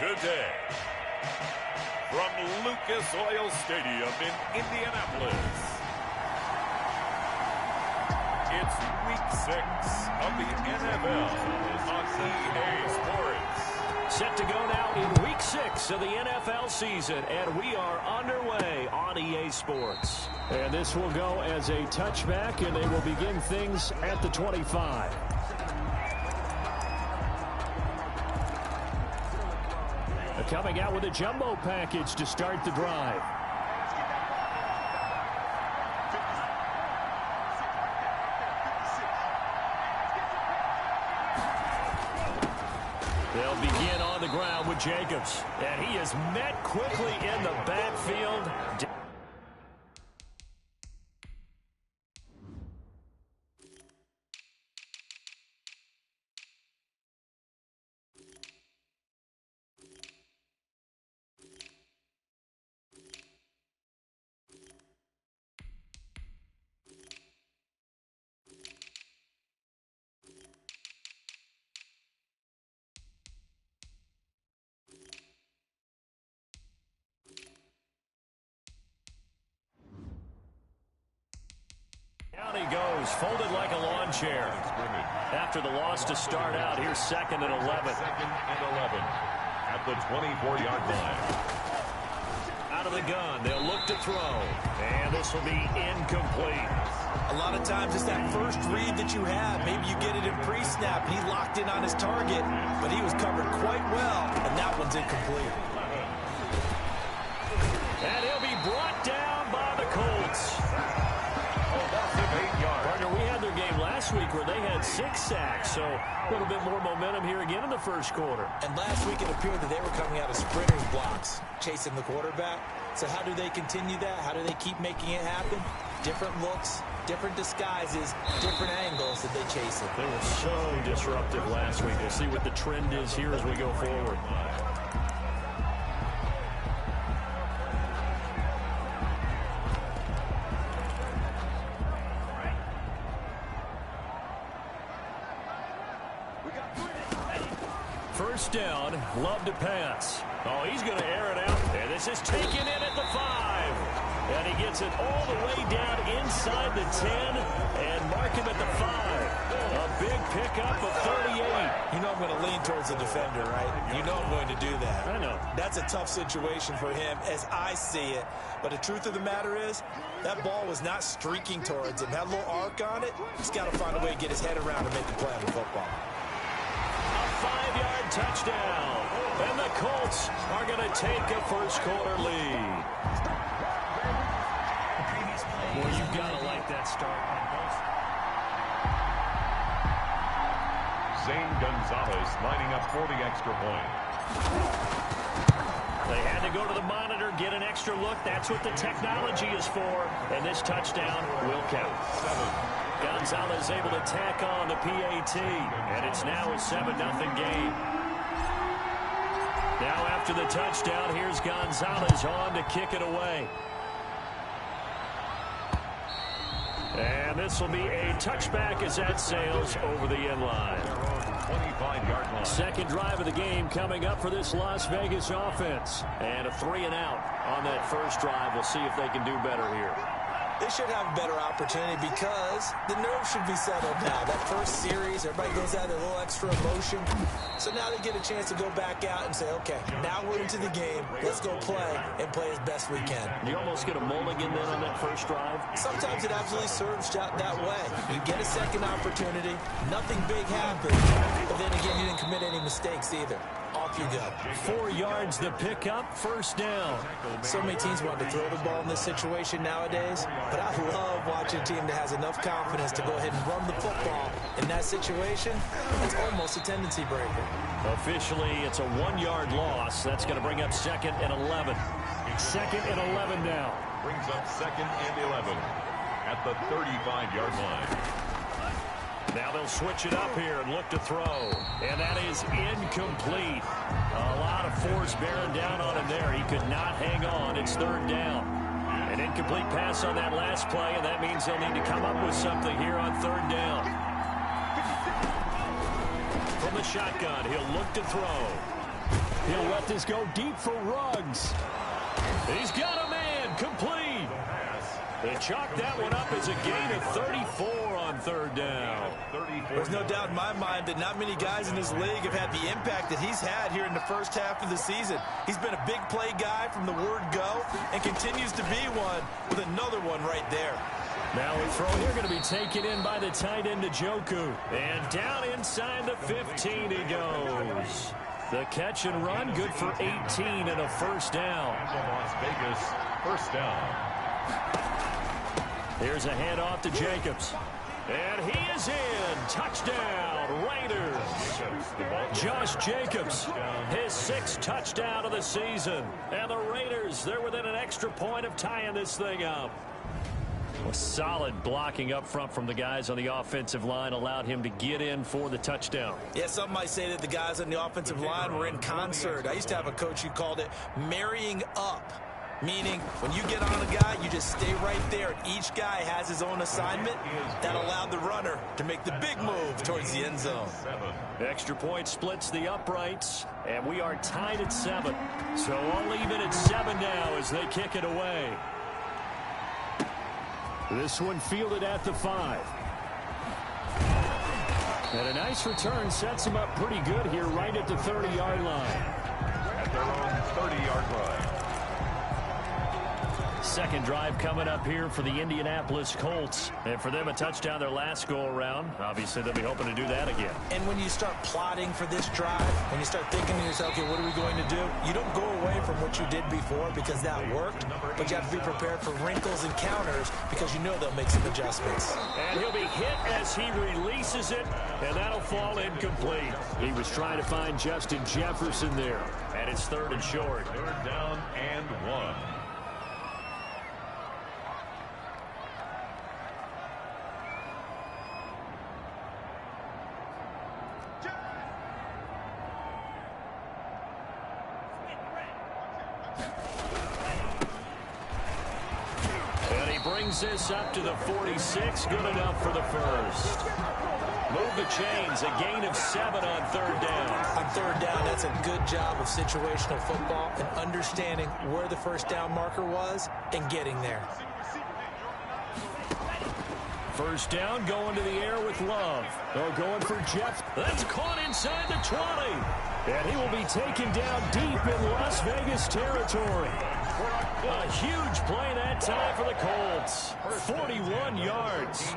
today. From Lucas Oil Stadium in Indianapolis, it's Week 6 of the NFL on EA Sports. Set to go now in Week 6 of the NFL season, and we are underway on EA Sports. And this will go as a touchback, and they will begin things at the 25. Coming out with a jumbo package to start the drive. They'll begin on the ground with Jacobs. And he is met quickly in the backfield. Down he goes, folded like a lawn chair. After the loss to start out, here's 2nd and 11. 2nd and 11 at the 24-yard line. Out of the gun, they'll look to throw. And this will be incomplete. A lot of times it's that first read that you have. Maybe you get it in pre-snap. He locked in on his target, but he was covered quite well, and that one's incomplete. And he'll be brought down by the Colts. Partner, we had their game last week where they had 6 sacks, so a little bit more momentum here again in the first quarter. And last week it appeared that they were coming out of sprinters blocks, chasing the quarterback. So how do they continue that? How do they keep making it happen? Different looks, different disguises, different angles that they chase it. They were so disruptive last week. We'll see what the trend is here as we go forward. First down, Love to pass. Oh, he's going to air it out. And this is taken in at the 5. And he gets it all the way down inside the 10 and mark him at the 5. A big pickup of 38. You know I'm going to lean towards the defender, right? You know I'm going to do that. I know. That's a tough situation for him as I see it. But the truth of the matter is, that ball was not streaking towards him. That little arc on it, he's got to find a way to get his head around and make a play on the football. 5-yard touchdown. And the Colts are going to take a first quarter lead. Well, you've got to like that start. Zane Gonzalez lining up for the extra point. They had to go to the monitor, get an extra look. That's what the technology is for. And this touchdown will count. 7. Gonzalez able to tack on the PAT, and it's now a 7-0 game. Now after the touchdown, here's Gonzalez on to kick it away. And this will be a touchback as that sails over the end line. 25-yard line. Second drive of the game coming up for this Las Vegas offense. And a 3-and-out on that first drive. We'll see if they can do better here. They should have a better opportunity because the nerves should be settled now. That first series, everybody goes out with a little extra emotion. So now they get a chance to go back out and say, okay, now we're into the game. Let's go play and play as best we can. You almost get a mulligan then on that first drive? Sometimes it absolutely serves that way. You get a second opportunity, nothing big happens, but then again, you didn't commit any mistakes either. Off you go. 4 yards the pickup, first down. So many teams want to throw the ball in this situation nowadays, but I love watching a team that has enough confidence to go ahead and run the football. In that situation, it's almost a tendency breaker. Officially, it's a 1-yard loss. That's going to bring up 2nd and 11. 2nd and 11 now. Brings up 2nd and 11 at the 35-yard line. Now they'll switch it up here and look to throw. And that is incomplete. A lot of force bearing down on him there. He could not hang on. It's 3rd down. An incomplete pass on that last play, and that means they'll need to come up with something here on 3rd down. From the shotgun, he'll look to throw. He'll let this go deep for Ruggs. He's got a man, complete. They chalk that one up as a gain of 34 on third down. There's no doubt in my mind that not many guys in this league have had the impact that he's had here in the first half of the season. He's been a big play guy from the word go and continues to be one with another one right there. Now a throw here going to be taken in by the tight end Njoku. And down inside the 15 he goes. The catch and run good for 18 and a first down. Las Vegas, first down. Here's a handoff to Jacobs. And he is in. Touchdown, Raiders. Josh Jacobs, his 6th touchdown of the season. And the Raiders, they're within an extra point of tying this thing up. A solid blocking up front from the guys on the offensive line allowed him to get in for the touchdown. Yeah, some might say that the guys on the offensive line were in concert. I used to have a coach who called it marrying up. Meaning, when you get on a guy, you just stay right there. Each guy has his own assignment. That allowed the runner to make the big move towards the end zone. Extra point splits the uprights, and we are tied at 7. So all even at 7 now as they kick it away. This one fielded at the 5. And a nice return sets him up pretty good here right at the 30-yard line. At their own 30-yard line. Second drive coming up here for the Indianapolis Colts. And for them, a touchdown their last go-around. Obviously, they'll be hoping to do that again. And when you start plotting for this drive, when you start thinking to yourself, okay, what are we going to do? You don't go away from what you did before because that worked, but you have to be prepared for wrinkles and counters because you know they'll make some adjustments. And he'll be hit as he releases it, and that'll fall incomplete. He was trying to find Justin Jefferson there. And it's 3rd and short. 3rd down and 1. Brings this up to the 46. Good enough for the first. Move the chains. A gain of 7 on 3rd down. On 3rd down, that's a good job of situational football and understanding where the first down marker was and getting there. First down, going to the air with Love. They're going for Jeff. That's caught inside the 20. And he will be taken down deep in Las Vegas territory. A huge play that time for the Colts. 41 yards.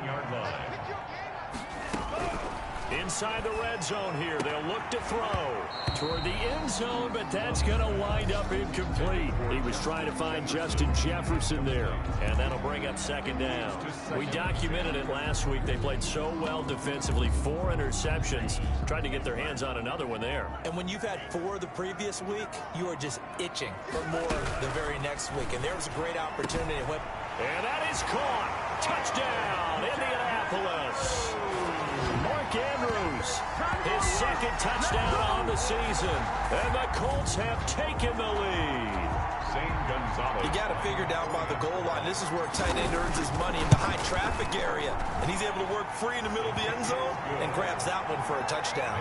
Inside the red zone here. They'll look to throw toward the end zone, but that's going to wind up incomplete. He was trying to find Justin Jefferson there, and that'll bring up 2nd down. We documented it last week. They played so well defensively. 4 interceptions. Tried to get their hands on another one there. And when you've had 4 the previous week, you are just itching for more the very next week. And there was a great opportunity. And that is caught. Touchdown, Indianapolis. Mark Andrews, his 2nd touchdown on the season. And the Colts have taken the lead. You got to figure down by the goal line. This is where a tight end earns his money in the high traffic area. And he's able to work free in the middle of the end zone and grabs that one for a touchdown.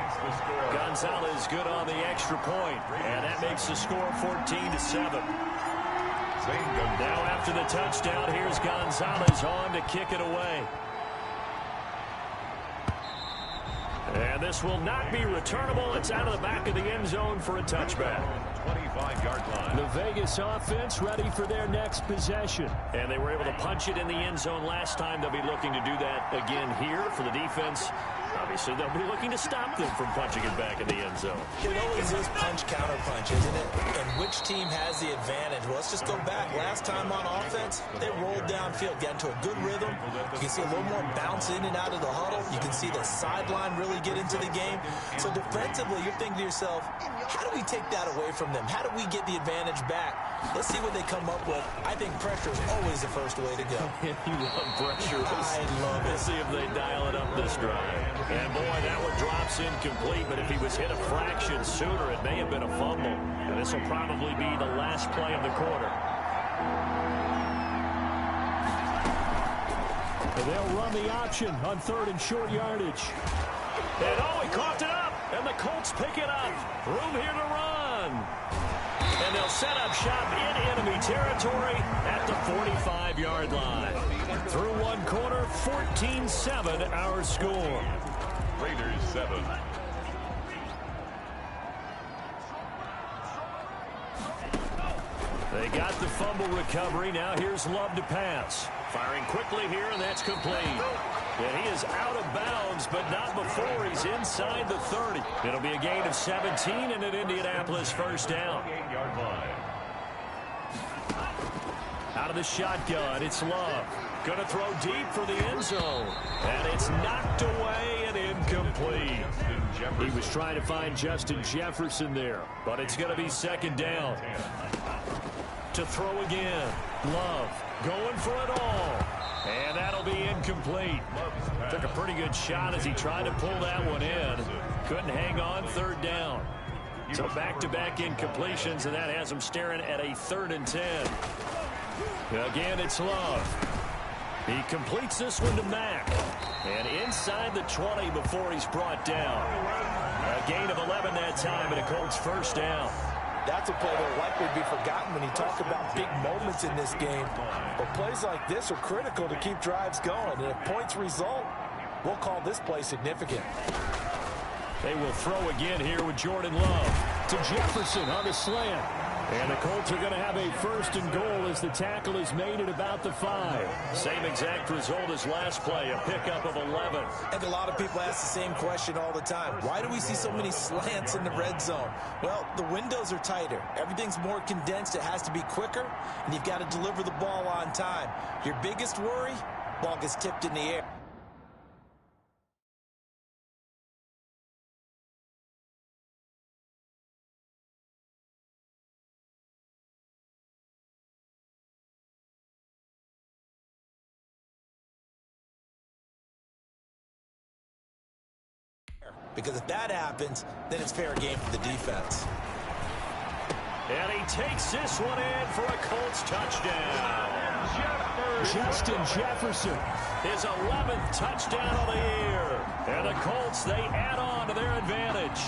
Gonzalez good on the extra point. And that makes the score 14-7. Now after the touchdown, here's Gonzalez on to kick it away. And this will not be returnable. It's out of the back of the end zone for a touchback. 25-yard line. The Vegas offense ready for their next possession. And they were able to punch it in the end zone last time. They'll be looking to do that again here for the defense. Obviously, they'll be looking to stop them from punching it back in the end zone. It always is punch-counter-punch, isn't it? And which team has the advantage? Well, let's just go back. Last time on offense, they rolled downfield, got into a good rhythm. You can see a little more bounce in and out of the huddle. You can see the sideline really get into the game. So defensively, you're thinking to yourself, how do we take that away from them? How do we get the advantage back? Let's see what they come up with. I think pressure is always the first way to go. You love pressure. I love it. Let's see if they dial it up this drive. And boy, that one drops incomplete, but if he was hit a fraction sooner, it may have been a fumble. And this will probably be the last play of the quarter. And they'll run the option on 3rd and short yardage. And oh, he coughed it up, and the Colts pick it up. Room here to run. again. And they'll set up shop in enemy territory at the 45-yard line. Through one quarter, 14-7 our score. Raiders 7. They got the fumble recovery. Now here's Love to pass. Firing quickly here, and that's complete. And he is out of bounds, but not before he's inside the 30. It'll be a gain of 17 and an Indianapolis first down. 8-yard line. Out of the shotgun, it's Love. Going to throw deep for the end zone. And it's knocked away and incomplete. He was trying to find Justin Jefferson there, but it's going to be second down. To throw again. Love going for it all. And that'll be incomplete. Took a pretty good shot as he tried to pull that one in. Couldn't hang on, third down. So back-to-back incompletions, and that has him staring at a 3rd and 10. Again, it's Love. He completes this one to Mack. And inside the 20 before he's brought down. A gain of 11 that time, and a Colts first down. That's a play that will likely be forgotten when you talk about big moments in this game. But plays like this are critical to keep drives going. And if points result, we'll call this play significant. They will throw again here with Jordan Love. To Jefferson on the slant. And the Colts are going to have a 1st and goal as the tackle is made at about the 5. Same exact result as last play, a pickup of 11. And a lot of people ask the same question all the time. Why do we see so many slants in the red zone? Well, the windows are tighter. Everything's more condensed. It has to be quicker, and you've got to deliver the ball on time. Your biggest worry? Ball gets tipped in the air. Because if that happens, then it's fair game for the defense. And he takes this one in for a Colts touchdown. Justin Jefferson, his 11th touchdown of the year. And the Colts, they add on to their advantage.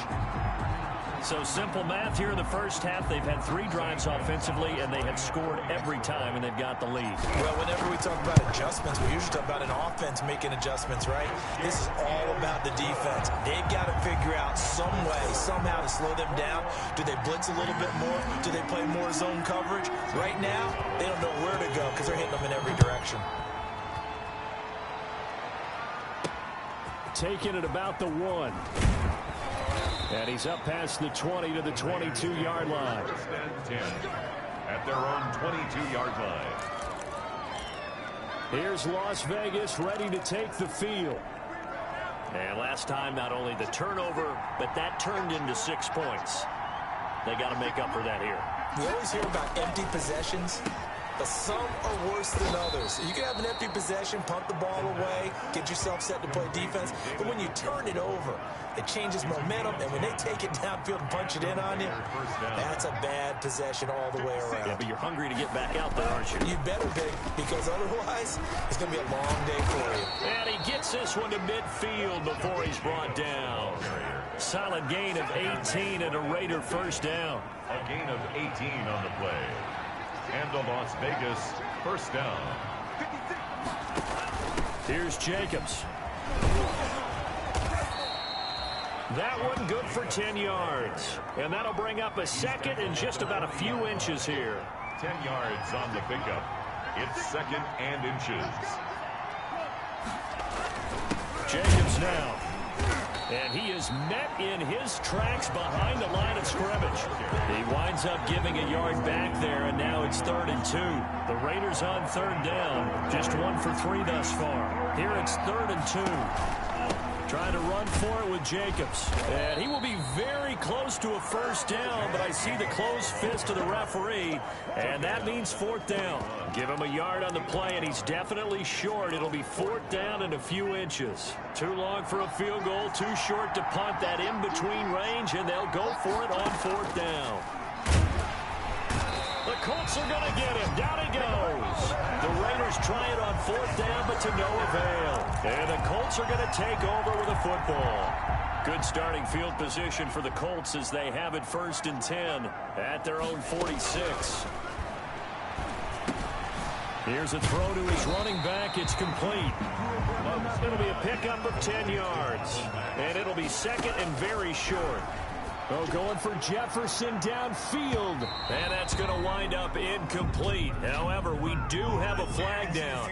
So simple math here in the first half. They've had 3 drives offensively, and they have scored every time, and they've got the lead. Well, whenever we talk about adjustments, we usually talk about an offense making adjustments, right? This is all about the defense. They've got to figure out some way, somehow to slow them down. Do they blitz a little bit more? Do they play more zone coverage? Right now, they don't know where to go because they're hitting them in every direction. Taking it about the 1. And he's up past the 20 to the 22-yard line. 10 at their own 22-yard line. Here's Las Vegas ready to take the field. And last time, not only the turnover, but that turned into 6 points. They got to make up for that here. We always hear about empty possessions, but some are worse than others. You can have an empty possession, punt the ball away, get yourself set to play defense, but when you turn it over, it changes momentum, and when they take it downfield and punch it in on you, that's a bad possession all the way around. Yeah, but you're hungry to get back out there, aren't you? You better be, because otherwise, it's going to be a long day for you. And he gets this one to midfield before he's brought down. Solid gain of 18 and a Raider first down. A gain of 18 on the play. And the Las Vegas first down. Here's Jacobs. That one good for 10 yards. And that'll bring up a 2nd and just about a few inches here. 10 yards on the pickup. It's 2nd and inches. Jacobs now. And he is met in his tracks behind the line of scrimmage. He winds up giving a yard back there, and now it's 3rd and 2. The Raiders on 3rd down. Just 1 for 3 thus far. Here it's 3rd and 2. Trying to run for it with Jacobs. And he will be very close to a first down, but I see the closed fist of the referee, and that means 4th down. Give him a yard on the play, and he's definitely short. It'll be 4th down and a few inches. Too long for a field goal, too short to punt. That in-between range, and they'll go for it on 4th down. The Colts are going to get him. Down he goes. The Raiders try it on 4th down, but to no avail. And the Colts are going to take over with a football. Good starting field position for the Colts as they have it 1st and 10 at their own 46. Here's a throw to his running back. It's complete. It'll be a pickup of 10 yards. And it'll be 2nd and very short. Oh, going for Jefferson downfield. And that's going to wind up incomplete. However, we do have a flag down.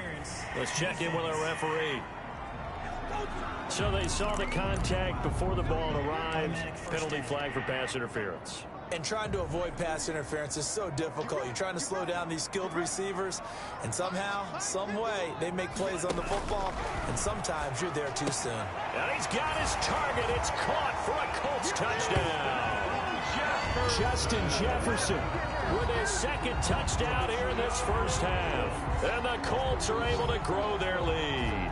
Let's check in with our referee. So they saw the contact before the ball arrived. Penalty flag for pass interference. And trying to avoid pass interference is so difficult. You're trying to slow down these skilled receivers, and somehow, some way, they make plays on the football, and sometimes you're there too soon. And he's got his target. It's caught for a Colts touchdown. Justin Jefferson with his 2nd touchdown here in this first half. And the Colts are able to grow their lead.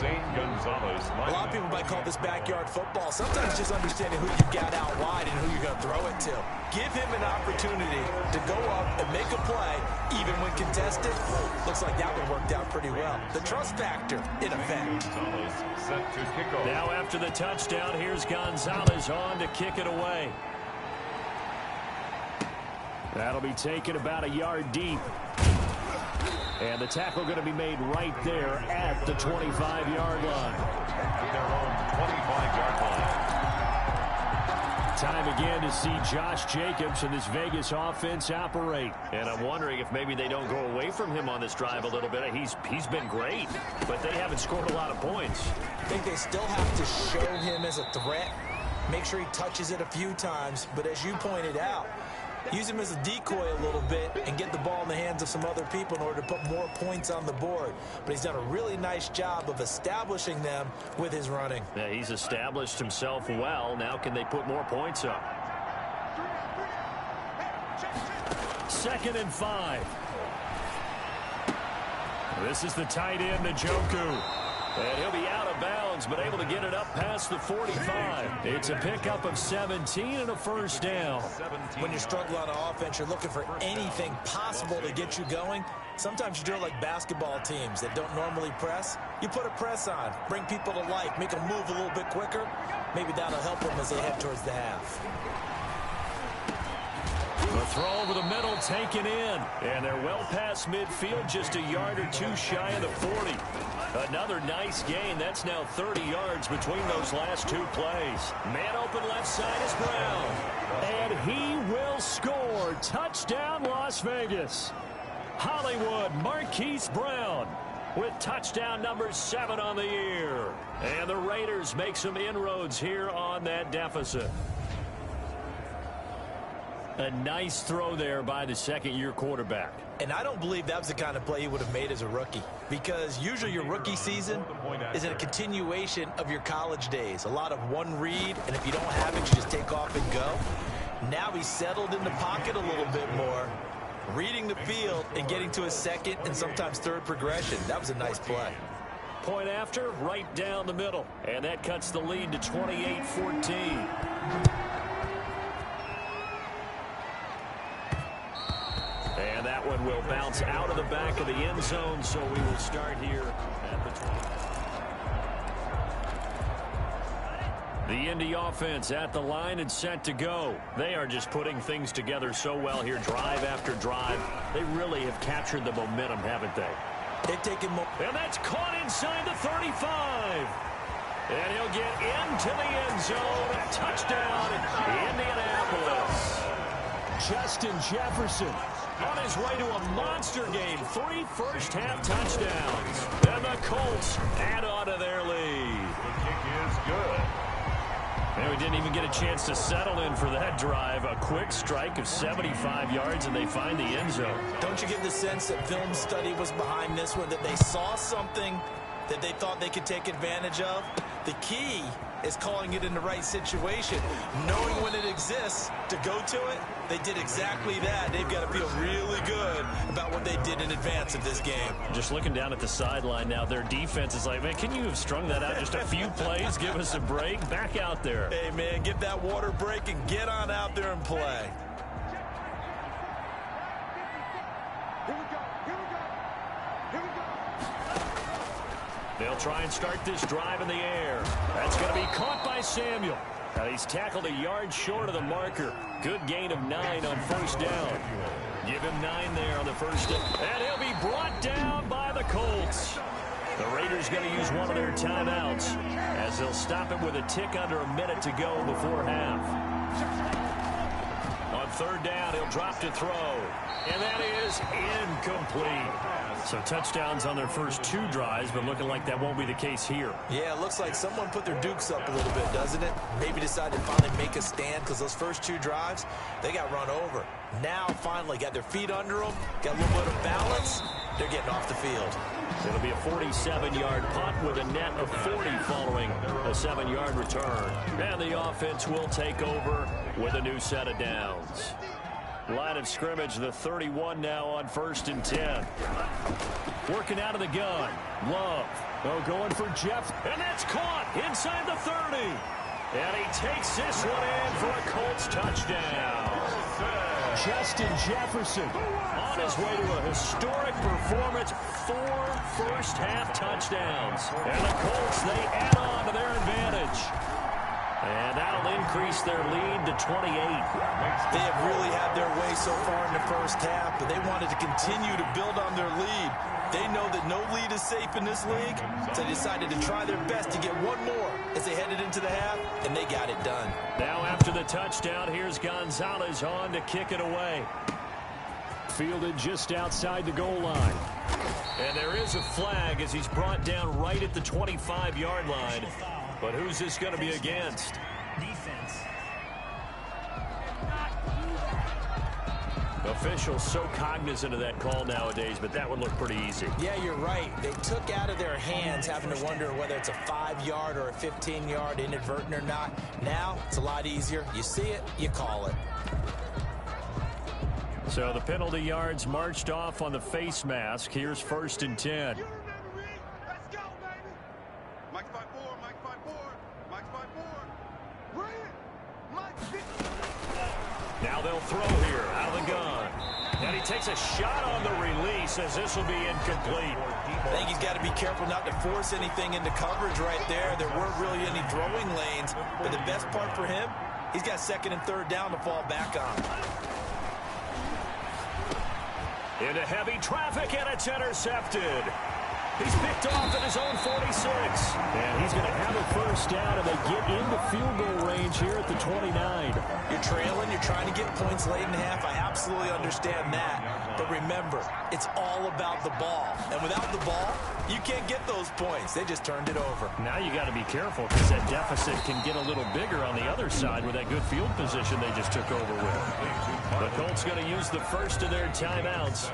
A lot of people might call this backyard football. Sometimes just understanding who you got out wide and who you're going to throw it to. Give him an opportunity to go up and make a play, even when contested. Looks like that one worked out pretty well. The trust factor, in effect. Now after the touchdown, here's Gonzalez on to kick it away. That'll be taken about a yard deep. And the tackle going to be made right there at the 25-yard line. Their own 25-yard line. Time again to see Josh Jacobs and this Vegas offense operate. And I'm wondering if maybe they don't go away from him on this drive a little bit. He's been great, but they haven't scored a lot of points. I think they still have to show him as a threat. Make sure he touches it a few times. But as you pointed out, use him as a decoy a little bit and get the ball in the hands of some other people in order to put more points on the board. But he's done a really nice job of establishing them with his running. Yeah, he's established himself well. Now can they put more points up? 2nd and 5. This is the tight end, Njoku. And he'll be out of bounds, but able to get it up past the 45. It's a pickup of 17 and a first down. When you struggle on offense, you're looking for anything possible to get you going. Sometimes you do it like basketball teams that don't normally press. You put a press on, bring people to life, make them move a little bit quicker. Maybe that'll help them as they head towards the half. The throw over the middle taken in. And they're well past midfield, just a yard or two shy of the 40. Another nice gain. That's now 30 yards between those last two plays. Man open left side is Brown. And he will score. Touchdown, Las Vegas. Hollywood Marquise Brown with touchdown number 7 on the year. And the Raiders make some inroads here on that deficit. A nice throw there by the 2nd-year quarterback. And I don't believe that was the kind of play he would have made as a rookie, because usually your rookie season is a continuation of your college days. A lot of one read, and if you don't have it, you just take off and go. Now he's settled in the pocket a little bit more, reading the field and getting to his 2nd and sometimes 3rd progression. That was a nice play. Point after, right down the middle. And that cuts the lead to 28-14. And that one will bounce out of the back of the end zone, so we will start here at the 20. The Indy offense at the line and set to go. They are just putting things together so well here, drive after drive. They really have captured the momentum, haven't they? They've taken more. And that's caught inside the 35. And he'll get into the end zone. A touchdown, Indianapolis. Justin Jefferson on his way to a monster game. 3 first-half touchdowns. And the Colts add on to their lead. The kick is good. And we didn't even get a chance to settle in for that drive. A quick strike of 75 yards, and they find the end zone. Don't you get the sense that film study was behind this one, that they saw something that they thought they could take advantage of? The key is calling it in the right situation, knowing when it exists to go to it. They did exactly that. They've got to feel really good about what they did in advance of this game. Just looking down at the sideline now, their defense is like, man, can you have strung that out just a few plays? Give us a break. Back out there. Hey, man, give that water break and get on out there and play. They'll try and start this drive in the air. That's going to be caught by Samuel. And he's tackled a yard short of the marker. Good gain of 9 on first down. Give him 9 there on the first down. And he'll be brought down by the Colts. The Raiders going to use one of their timeouts as they'll stop it with a tick under a minute to go before half. On third down, he'll drop to throw. And that is incomplete. So touchdowns on their first 2 drives, but looking like that won't be the case here. Yeah, it looks like someone put their dukes up a little bit, doesn't it? Maybe decided to finally make a stand because those first 2 drives, they got run over. Now, finally, got their feet under them, got a little bit of balance. They're getting off the field. It'll be a 47-yard punt with a net of 40 following a 7-yard return. And the offense will take over with a new set of downs. Line of scrimmage, the 31 now on 1st and 10. Working out of the gun. Love. Oh, going for Jeff. And that's caught inside the 30. And he takes this one in for a Colts touchdown. Justin Jefferson on his way to a historic performance. 4 first-half touchdowns. And the Colts, they add on to their advantage. And that'll increase their lead to 28. They have really had their way so far in the first half, but they wanted to continue to build on their lead. They know that no lead is safe in this league, so they decided to try their best to get one more as they headed into the half, and they got it done. Now after the touchdown, here's Gonzalez on to kick it away. Fielded just outside the goal line. And there is a flag as he's brought down right at the 25-yard line. But who's this going to be against? Defense. Officials so cognizant of that call nowadays, but that would look pretty easy. Yeah, you're right. They took out of their hands having to wonder whether it's a 5-yard or a 15-yard inadvertent or not. Now, it's a lot easier. You see it, you call it. So the penalty yards marched off on the face mask. Here's 1st and 10. Now they'll throw here out of the gun. And he takes a shot on the release as this will be incomplete. I think he's got to be careful not to force anything into coverage right there. There weren't really any throwing lanes. But the best part for him, he's got 2nd and 3rd down to fall back on. Into heavy traffic, and it's intercepted. He's picked off at his own 46. And he's going to have a first down, and they get into field goal range here at the 29. You're trailing, you're trying to get points late in half. I absolutely understand that. But remember, it's all about the ball. And without the ball, you can't get those points. They just turned it over. Now you got to be careful because that deficit can get a little bigger on the other side with that good field position they just took over with. The Colts going to use the first of their timeouts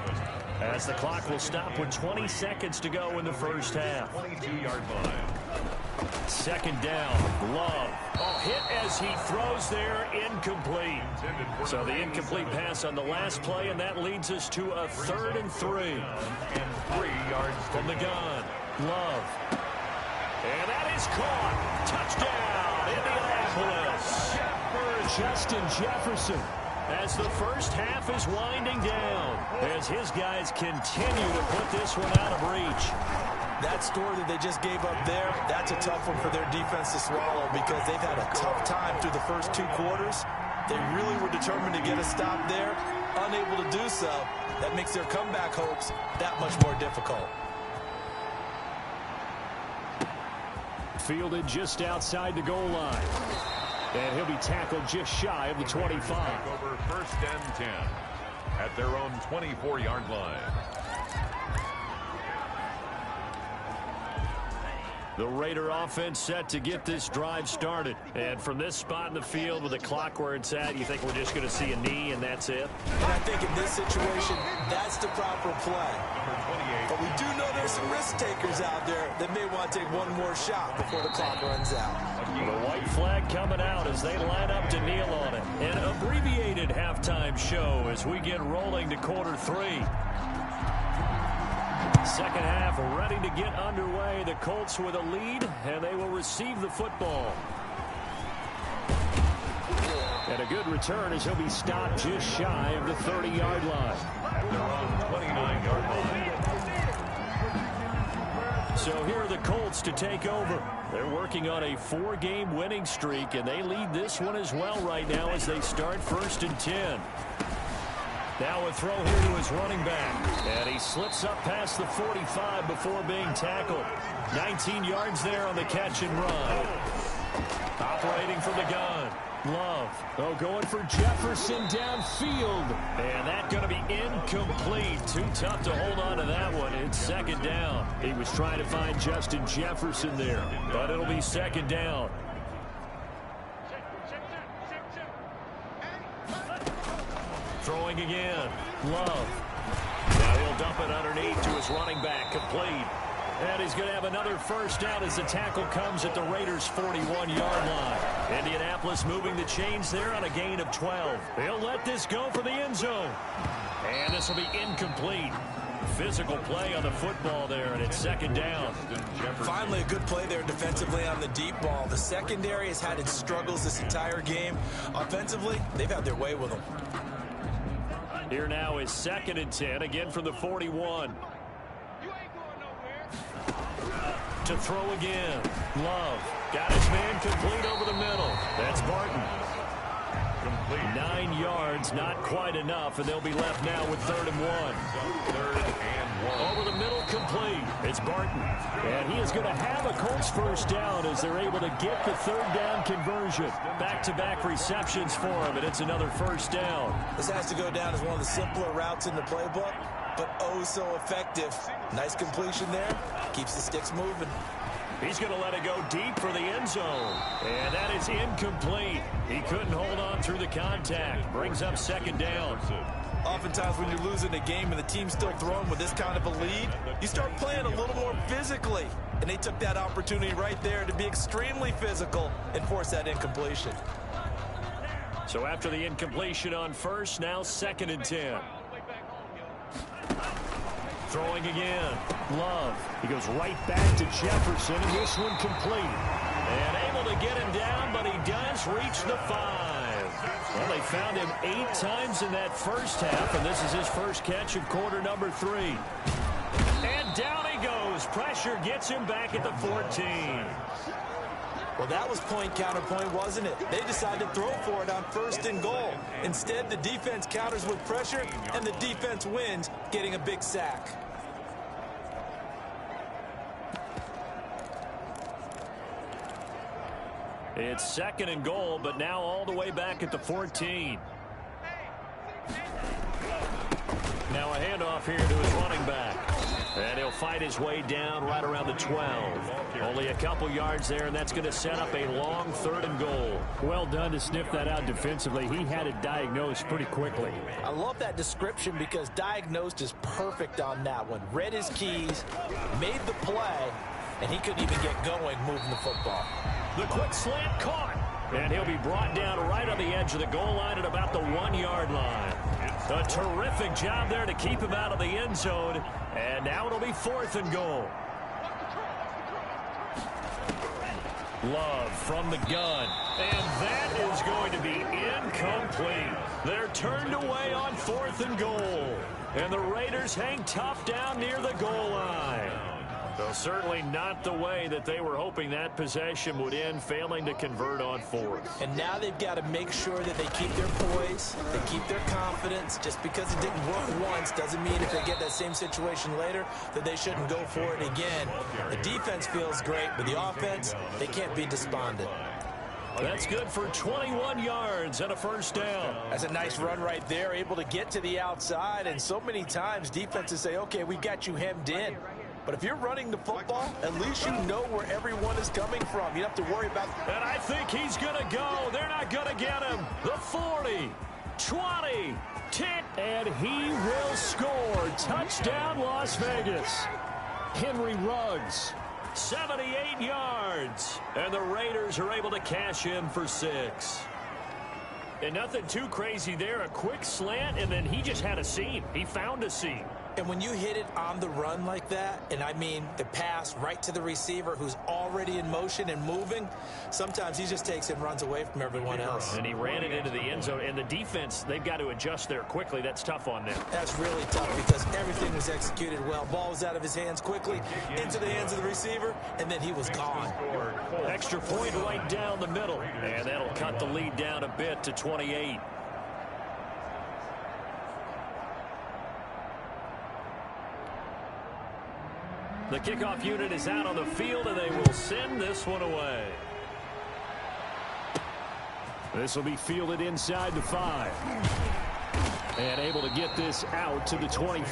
as the clock will stop with 20 seconds to go in the first half. 22-yard line. 2nd down. Love. Oh, hit as he throws there. Incomplete. So the incomplete pass on the last play, and that leads us to a 3rd and 3. And 3 yards From the gun. Love. And that is caught. Touchdown, Indianapolis. Justin Jefferson. As the first half is winding down, as his guys continue to put this one out of reach. That score that they just gave up there, that's a tough one for their defense to swallow because they've had a tough time through the first 2 quarters. They really were determined to get a stop there, unable to do so. That makes their comeback hopes that much more difficult. Fielded just outside the goal line. And he'll be tackled just shy of the 25. over 1st and 10 at their own 24-yard line. The Raider offense set to get this drive started. And from this spot in the field with the clock where it's at, you think we're just going to see a knee and that's it? And I think in this situation, that's the proper play. But we do know there's some risk takers out there that may want to take one more shot before the clock runs out. The white flag coming out as they line up to kneel on it. An abbreviated halftime show as we get rolling to quarter 3. Second half ready to get underway. The Colts with a lead, and they will receive the football. And a good return as he'll be stopped just shy of the 30-yard line. At their own 29-yard line. So here are the Colts to take over. They're working on a 4-game winning streak, and they lead this one as well right now as they start 1st and 10. Now a throw here to his running back. And he slips up past the 45 before being tackled. 19 yards there on the catch and run. Operating from the gun. Love. Oh, going for Jefferson downfield. And that's going to be incomplete. Too tough to hold on to that one. It's 2nd down. He was trying to find Justin Jefferson there. But it'll be 2nd down. Throwing again. Love. Now he'll dump it underneath to his running back. Complete. And he's going to have another 1st down as the tackle comes at the Raiders' 41-yard line. Indianapolis moving the chains there on a gain of 12. They'll let this go for the end zone. And this will be incomplete. Physical play on the football there, and it's 2nd down. Finally, a good play there defensively on the deep ball. The secondary has had its struggles this entire game. Offensively, they've had their way with them. Here now is 2nd and 10, again from the 41. To throw again. Love. Got his man complete over the middle. That's Barton. Complete. 9 yards, not quite enough, and they'll be left now with 3rd and 1. 3rd and 1. Over the middle, complete. It's Barton. And he is going to have a Colts 1st down as they're able to get the 3rd down conversion. Back-to-back receptions for him, and it's another 1st down. This has to go down as one of the simpler routes in the playbook, but oh so effective. Nice completion there. Keeps the sticks moving. He's going to let it go deep for the end zone. And that is incomplete. He couldn't hold on through the contact. Brings up 2nd down. Oftentimes when you're losing a game and the team's still throwing with this kind of a lead, you start playing a little more physically. And they took that opportunity right there to be extremely physical and force that incompletion. So after the incompletion on 1st, now 2nd and 10. Throwing again. Love. He goes right back to Jefferson, and this one complete. And able to get him down, but he does reach the 5. Well, they found him 8 times in that 1st half, and this is his 1st catch of quarter number 3. And down he goes. Pressure gets him back at the 14. Well, that was point counterpoint, wasn't it? They decided to throw for it on 1st and goal. Instead, the defense counters with pressure, and the defense wins, getting a big sack. It's 2nd and goal, but now all the way back at the 14. Now a handoff here to his running back. And he'll fight his way down right around the 12. Only a couple yards there, and that's going to set up a long 3rd and goal. Well done to sniff that out defensively. He had it diagnosed pretty quickly. I love that description because diagnosed is perfect on that one. Read his keys, made the play, and he couldn't even get going moving the football. The quick slant caught. And he'll be brought down right on the edge of the goal line at about the 1-yard line. A terrific job there to keep him out of the end zone. And now it'll be 4th and goal. Love from the gun. And that is going to be incomplete. They're turned away on 4th and goal. And the Raiders hang tough down near the goal line. So certainly not the way that they were hoping that possession would end, failing to convert on 4th. And now they've got to make sure that they keep their poise, they keep their confidence. Just because it didn't work once doesn't mean if they get that same situation later that they shouldn't go for it again. The defense feels great, but the offense, they can't be despondent. That's good for 21 yards and a 1st down. That's a nice run right there, able to get to the outside. And so many times defenses say, okay, we got you hemmed in. But if you're running the football, at least you know where everyone is coming from. You don't have to worry about... And I think he's going to go. They're not going to get him. The 40, 20, 10, and he will score. Touchdown, Las Vegas. Henry Ruggs, 78 yards. And the Raiders are able to cash in for 6. And nothing too crazy there. A quick slant, and then he just had a seam. He found a seam. And when you hit it on the run like that, and I mean the pass right to the receiver who's already in motion and moving, sometimes he just takes it and runs away from everyone else. And he ran it into the end zone. And the defense, they've got to adjust there quickly. That's tough on them. That's really tough because everything was executed well. Ball was out of his hands quickly, into the hands of the receiver, and then he was gone. Extra point right down the middle. And that'll cut the lead down a bit to 28. The kickoff unit is out on the field, and they will send this one away. This will be fielded inside the 5. And able to get this out to the 25.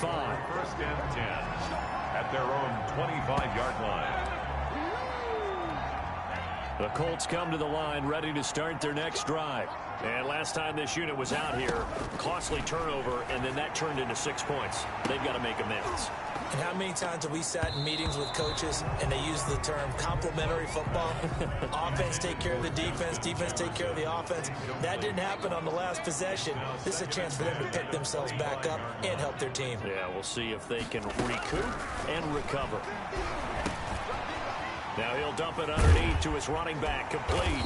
First and 10 at their own 25-yard line. The Colts come to the line ready to start their next drive. And last time this unit was out here, costly turnover, and then that turned into 6 points. They've got to make amends. And how many times have we sat in meetings with coaches and they use the term complementary football? Offense take care of the defense, defense take care of the offense. That didn't happen on the last possession. This is a chance for them to pick themselves back up and help their team. Yeah, we'll see if they can recoup and recover. Now he'll dump it underneath to his running back, complete.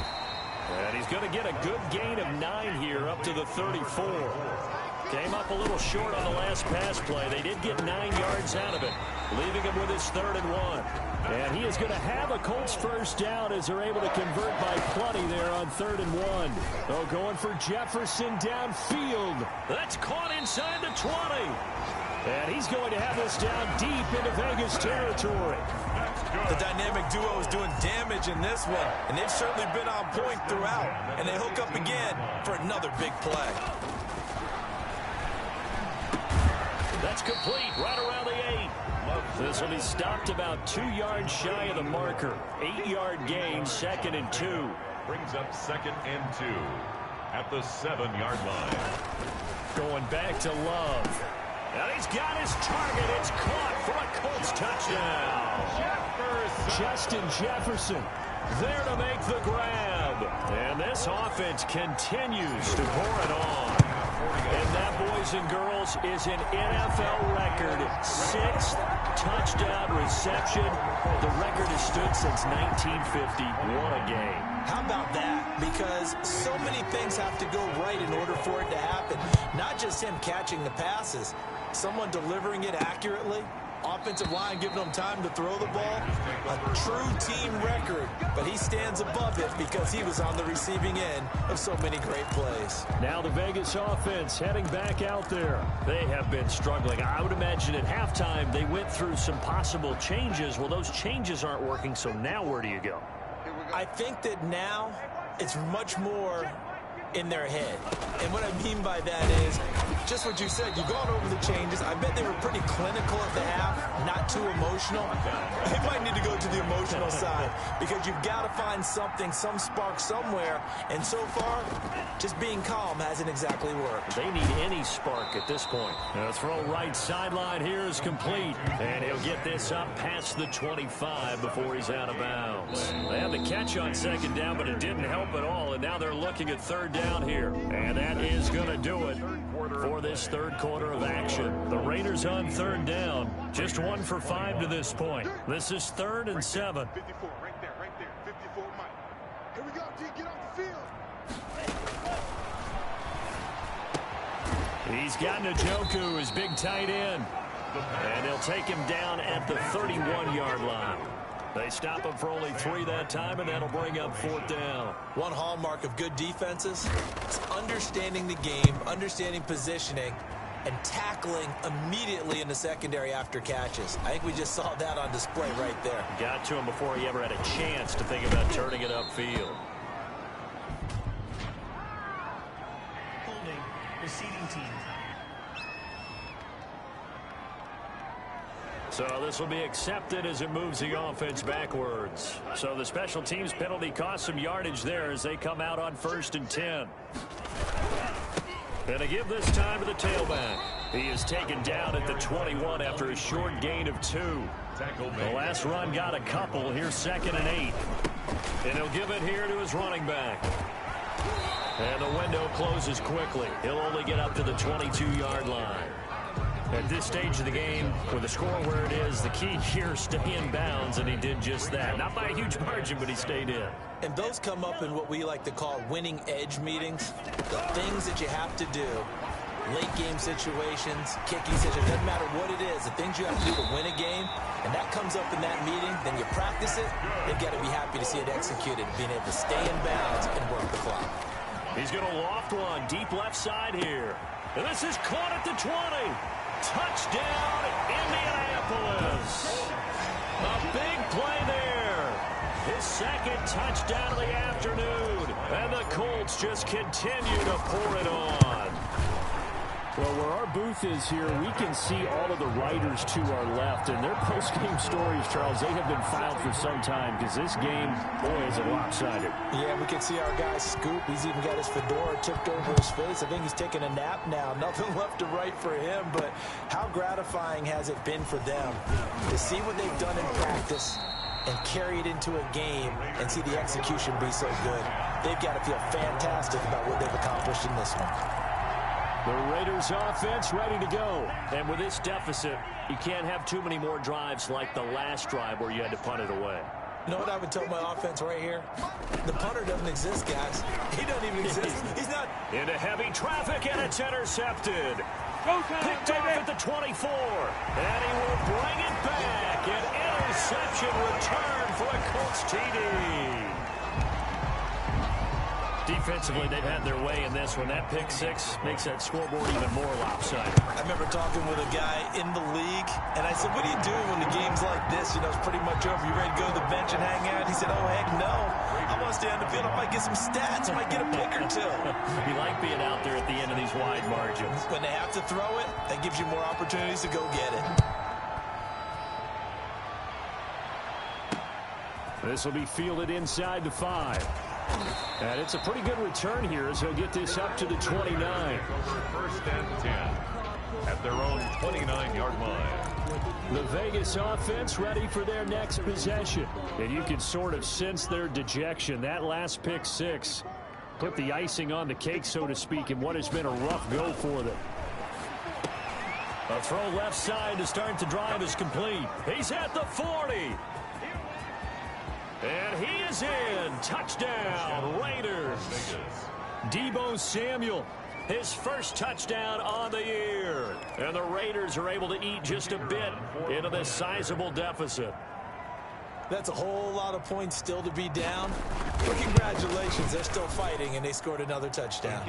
And he's going to get a good gain of 9 here up to the 34. Came up a little short on the last pass play. They did get 9 yards out of it, leaving him with his 3rd and 1. And he is going to have a Colts first down as they're able to convert by plenty there on 3rd and 1. Oh, going for Jefferson downfield. That's caught inside the 20. And he's going to have this down deep into Vegas territory. The dynamic duo is doing damage in this one, and they've certainly been on point throughout. And they hook up again for another big play. That's complete right around the 8. This will be stopped about 2 yards shy of the marker. 8-yard gain, 2nd and 2. Brings up 2nd and 2 at the 7-yard line. Going back to Love. And he's got his target. It's caught for a Colts touchdown. Justin Jefferson there to make the grab. And this offense continues to pour it on. And that, boys and girls, is an NFL record 6th touchdown reception. The record has stood since 1950. What a game. How about that? Because so many things have to go right in order for it to happen. Not just him catching the passes, someone delivering it accurately, offensive line giving them time to throw the ball. A true team record, but he stands above it because he was on the receiving end of so many great plays. Now the Vegas offense heading back out there. They have been struggling. I would imagine at halftime they went through some possible changes. Well, those changes aren't working, so now where do you go? I think that now it's much more in their head. And what I mean by that is just what you said. You've gone over the changes. I bet they were pretty clinical at the half, not too emotional. They might need to go to the emotional side because you've got to find something, some spark somewhere. And so far, just being calm hasn't exactly worked. They need any spark at this point. The throw right sideline here is complete. And he'll get this up past the 25 before he's out of bounds. They had the catch on 2nd down, but it didn't help at all. And now they're looking at 3rd down here. And that is going to do it for this 3rd quarter of action. The Raiders on 3rd down. Just 1 for 5 to this point. This is 3rd and 7. 54, right there, 54, Mike. Here we go, D, get off the field. He's got Njoku, his big tight end. And he'll take him down at the 31-yard line. They stop him for only 3 that time, and that'll bring up 4th down. One hallmark of good defenses is understanding the game, understanding positioning, and tackling immediately in the secondary after catches. I think we just saw that on display right there. Got to him before he ever had a chance to think about turning it upfield. Holding, receiving team. So this will be accepted as it moves the offense backwards. So the special teams penalty cost some yardage there as they come out on 1st and 10. And to give this time to the tailback. He is taken down at the 21 after a short gain of 2. The last run got a couple. Here's 2nd and 8. And he'll give it here to his running back. And the window closes quickly. He'll only get up to the 22-yard line. At this stage of the game, with the score where it is, the key here, stay in bounds, and he did just that. Not by a huge margin, but he stayed in. And those come up in what we like to call winning edge meetings. The things that you have to do, late game situations, kicking situations, doesn't matter what it is, the things you have to do to win a game, and that comes up in that meeting, then you practice it, you've got to be happy to see it executed, being able to stay in bounds and work the clock. He's going to loft one, deep left side here. And this is caught at the 20. Touchdown, Indianapolis. A big play there. His second touchdown of the afternoon. And the Colts just continue to pour it on. Well, where our booth is here, we can see all of the writers to our left. And their post-game stories, Charles, they have been filed for some time because this game, boy, is it lopsided. Yeah, we can see our guy Scoop. He's even got his fedora tipped over his face. I think he's taking a nap now. Nothing left to write for him, but how gratifying has it been for them to see what they've done in practice and carry it into a game and see the execution be so good. They've got to feel fantastic about what they've accomplished in this one. The Raiders offense ready to go. And with this deficit, you can't have too many more drives like the last drive where you had to punt it away. You know what I would tell my offense right here? The punter doesn't exist, guys. He doesn't even exist. He's not. Into heavy traffic, and it's intercepted. Picked off at the 24. And he will bring it back. An interception return for a Colts TD. Defensively, they've had their way in this one. That pick six makes that scoreboard even more lopsided. I remember talking with a guy in the league, and I said, what do you do when the game's like this? You know, it's pretty much over. You ready to go to the bench and hang out? He said, oh, heck no. I want to stay on the field. I might get some stats. I might get a pick or two. You like being out there at the end of these wide margins. When they have to throw it, that gives you more opportunities to go get it. This will be fielded inside the 5. And it's a pretty good return here as he'll get this up to the 29. First and 10 at their own 29-yard line. The Vegas offense ready for their next possession. And you can sort of sense their dejection. That last pick six put the icing on the cake, so to speak, in what has been a rough go for them. A throw left side to start the drive is complete. He's at the 40. And he is in. Touchdown, Raiders. Deebo Samuel, his first touchdown on the year. And the Raiders are able to eat just a bit into this sizable deficit. That's a whole lot of points still to be down. But congratulations, they're still fighting, and they scored another touchdown.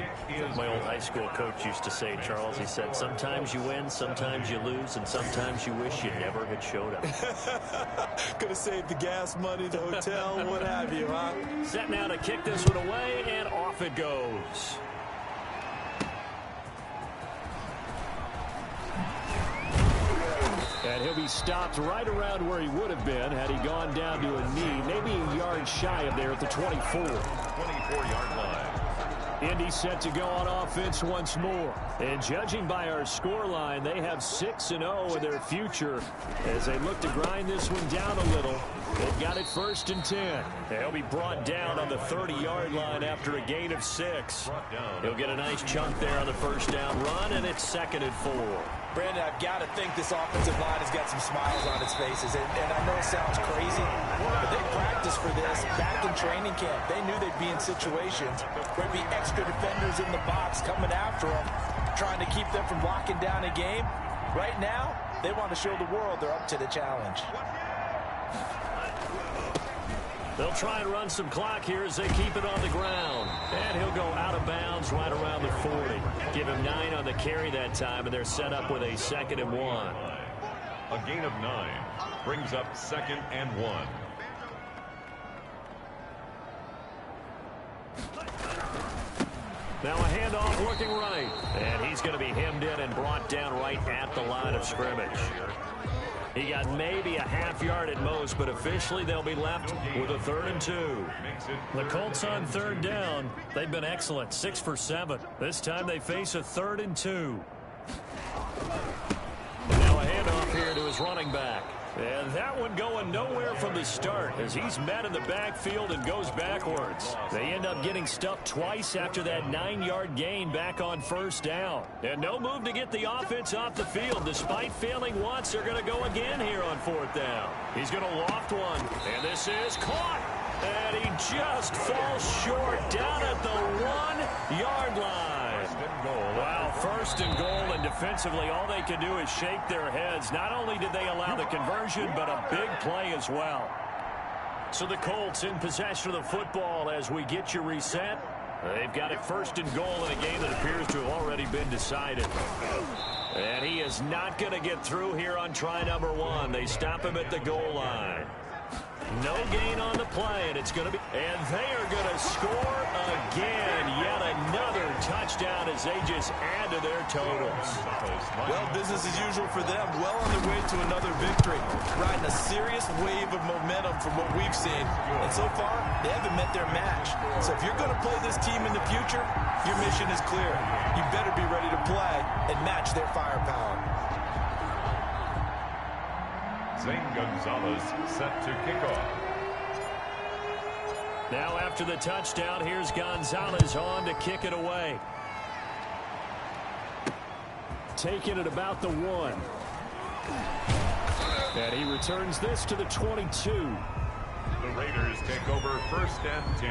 My old high school coach used to say, Charles, he said, sometimes you win, sometimes you lose, and sometimes you wish you never had showed up. Could have saved the gas money, the hotel, what have you, huh? Set now to kick this one away, and off it goes. And he'll be stopped right around where he would have been had he gone down to a knee, maybe a yard shy of there at the 24. 24-yard line. Indy set to go on offense once more. And judging by our scoreline, they have 6-0 in their future as they look to grind this one down a little. They've got it 1st and 10. They'll be brought down on the 30-yard line after a gain of 6. He'll get a nice chunk there on the first down run, and it's 2nd and 4. Brandon, I've got to think this offensive line has got some smiles on its faces. And I know it sounds crazy, but they practiced for this back in training camp. They knew they'd be in situations where there'd be extra defenders in the box coming after them, trying to keep them from locking down a game. Right now, they want to show the world they're up to the challenge. They'll try and run some clock here as they keep it on the ground. And he'll go out of bounds right around the 40. Give him 9 on the carry that time, and they're set up with a 2nd and 1. A gain of 9 brings up 2nd and 1. Now a handoff looking right. And he's going to be hemmed in and brought down right at the line of scrimmage. He got maybe a half yard at most, but officially they'll be left with a 3rd and 2. The Colts on 3rd down. They've been excellent, 6 for 7. This time they face a 3rd and 2. And now a handoff here to his running back. And that one going nowhere from the start as he's met in the backfield and goes backwards. They end up getting stuffed twice after that 9-yard gain back on first down. And no move to get the offense off the field. Despite failing once, they're going to go again here on fourth down. He's going to loft one. And this is caught. And he just falls short down at the 1-yard line. Wow, first and goal, and defensively all they can do is shake their heads. Not only did they allow the conversion, but a big play as well. So the Colts in possession of the football as we get you reset. They've got it first and goal in a game that appears to have already been decided. And he is not going to get through here on try number 1. They stop him at the goal line. No gain on the play, and it's going to be... And they are going to score again. Yet another touchdown as they just add to their totals. Well, business as usual for them. Well on their way to another victory. Riding a serious wave of momentum from what we've seen. And so far, they haven't met their match. So if you're going to play this team in the future, your mission is clear. You better be ready to play and match their firepower. Zane Gonzalez set to kick off. Now after the touchdown, here's Gonzalez on to kick it away. Taking it about the 1. And he returns this to the 22. The Raiders take over first and 10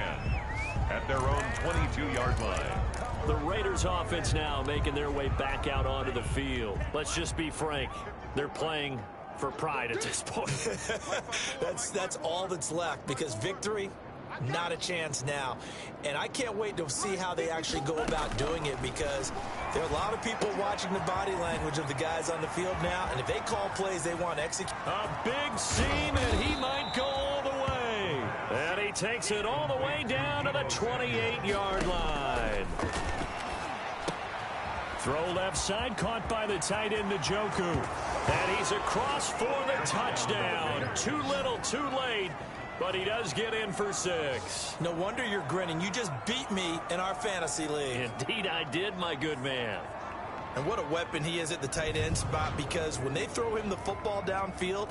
at their own 22-yard line. The Raiders offense now making their way back out onto the field. Let's just be frank. They're playing for pride at this point. That's all that's left, because victory, not a chance now. And I can't wait to see how they actually go about doing it, because there are a lot of people watching the body language of the guys on the field now, and if they call plays they want to execute. A big seam, and he might go all the way. And he takes it all the way down to the 28-yard line. Throw left side, caught by the tight end, Njoku. And he's across for the touchdown. Too little, too late, but he does get in for 6. No wonder you're grinning. You just beat me in our fantasy league. Indeed I did, my good man. And what a weapon he is at the tight end spot, because when they throw him the football downfield,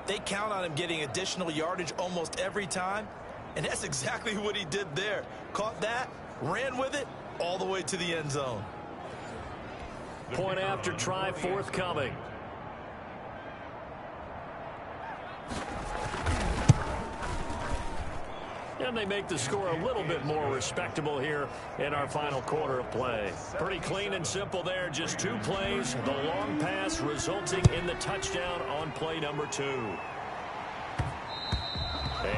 they count on him getting additional yardage almost every time. And that's exactly what he did there. Caught that, ran with it, all the way to the end zone. Point after try forthcoming. And they make the score a little bit more respectable here in our final quarter of play. Pretty clean and simple there. Just 2 plays. The long pass resulting in the touchdown on play number 2.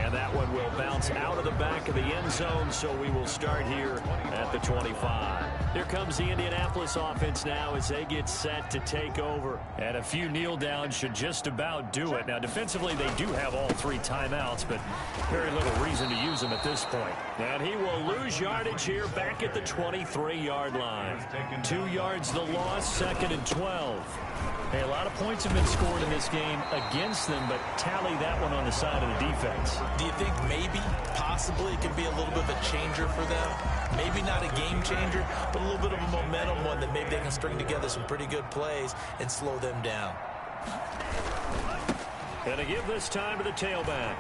And that one will bounce out of the back of the end zone, so we will start here at the 25. Here comes the Indianapolis offense now as they get set to take over. And a few kneel downs should just about do it. Now, defensively, they do have all 3 timeouts, but very little reason to use them at this point. And he will lose yardage here back at the 23-yard line. 2 yards the loss, 2nd and 12. Hey, a lot of points have been scored in this game against them, but tally that one on the side of the defense. Do you think maybe, possibly, it could be a little bit of a changer for them? Maybe not a game changer, but a little bit of a momentum one that maybe they can string together some pretty good plays and slow them down. And to give this time to the tailback.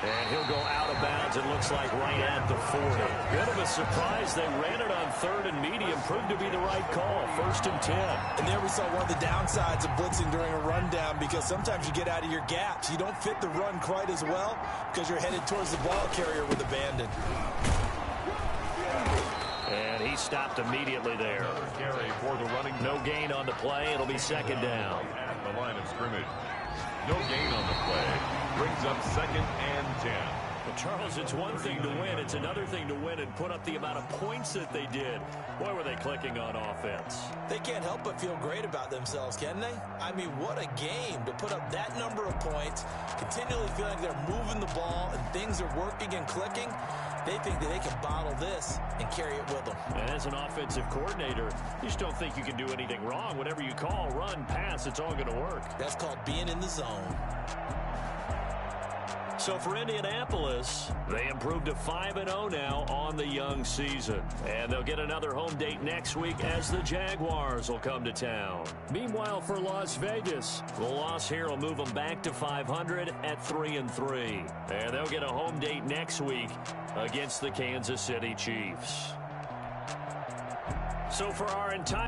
And he'll go out of bounds, it looks like right at the 40. Bit of a surprise. They ran it on 3rd and medium. Proved to be the right call. 1st and 10. And there we saw one of the downsides of blitzing during a rundown, because sometimes you get out of your gaps. You don't fit the run quite as well because you're headed towards the ball carrier with abandon. And he stopped immediately there. Carry for the running. No gain on the play. It'll be 2nd down. At the line of scrimmage. No gain on the play. Brings up 2nd and 10. But Charles, it's one thing to win. It's another thing to win and put up the amount of points that they did. Boy, were they clicking on offense. They can't help but feel great about themselves, can they? I mean, what a game to put up that number of points, continually feeling like they're moving the ball and things are working and clicking. They think that they can bottle this and carry it with them. And as an offensive coordinator, you just don't think you can do anything wrong. Whatever you call, run, pass, it's all going to work. That's called being in the zone. So for Indianapolis, they improved to 5-0 now on the young season. And they'll get another home date next week as the Jaguars will come to town. Meanwhile, for Las Vegas, the loss here will move them back to 500 at 3-3. And they'll get a home date next week against the Kansas City Chiefs. So for our entire